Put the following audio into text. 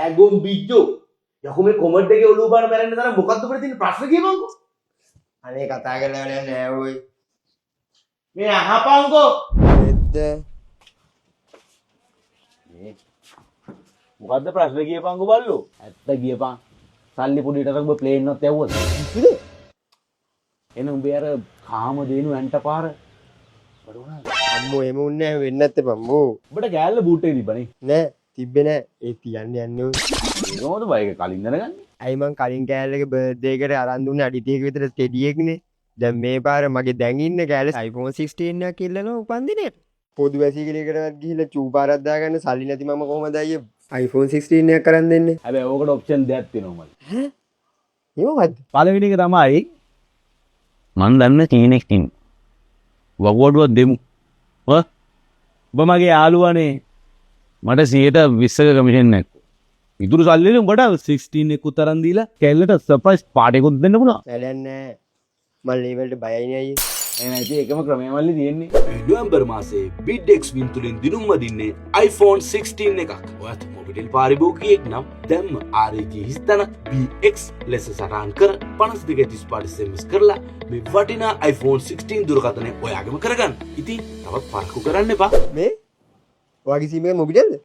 ඇගොම් බිජ්ජෝ යකෝ මේ කොමන්ට් එකේ ඔලුව බාන මැරෙන්න තරම් මොකද්ද උඹට තියෙන ප්‍රශ්න කියපන්කෝ. අනේ කතා කරලා වැඩක් නෑ ඔය. මේ අහපන්කෝ. එද්ද මොකද්ද ප්‍රශ්න කියපන්කෝ බල්ලෝ. ඇත්ත කියපන්. සල්ලි පොඩියට ඔබ ප්ලේන් එකක් යවුවද? එන උඹේ අර කාම දේනු ඇන්ට පාර. අම්මෝ එම උන්නේ වෙන්න නැත්තේ බම්මෝ. උඹට ගෑල්ල බූට් එක තිබ්බනේ. නෑ තිබ්බේ නෑ. ඒ තියන්න යන්නේ ඔය. කොහොමද බයික කලින් දැනගන්නේ? ඇයි මං කලින් කෑල්ලක බර්ත්ඩේ එකට අරන් දුන්නේ අඩි 30ක විතර ස්ටෙඩි එකනේ. දැන් මේ පාර මගේ දැන් ඉන්න කෑල්ල iPhone 16 එකක් ඉල්ලනවා උපන්දිනේ. පොදු වැසිකිළියකටවත් ගිහිල්ලා චූ පාරක් දාගන්න සල්ලි නැති මම කොහමද අයියේ iPhone 16 එකක් කරන් දෙන්නේ? හැබැයි ඕකට ඔප්ෂන් දෙකක් තියෙනවා මල්ලි. ඈ? ඒවද? පළවෙනි එක තමයි මන් දන්න කෙනෙක් ඉන්නේ. වගුවඩුවක් දෙමු. ඔබ මගේ යාළුවානේ. මට 120ක කමිෂන් එකක්. ඉතුරු සල්ලි වලින් උඹට 16 එක උතරන් දීලා කැල්ලට සර්ප්‍රයිස් පාටි එකක් දෙන්න පුළුවන්. වැඩක් නෑ. මම ලේවල්ට බයයිනේ අයියේ. එහෙනම් ඉතින් එකම ක්‍රමය මල්ලි තියෙන්නේ. නොවැම්බර් මාසයේ BidX වින් තුලින් දිනුම් වදින්නේ iPhone 16 එකක්. ඔයත් මොබිටෙල් පාරිභෝගිකයෙක් නම් දැම්ම RG හිස්තන BX ලෙස සටහන් කර 5235 SMS කරලා මේ වටිනා iPhone 16 දුරකථනය ඔයාගේම කරගන්න. ඉතින් තවත් පරක්කු කරන්න එපා. මේ ඔයාගේ සීම එක මොබිටෙල්ද?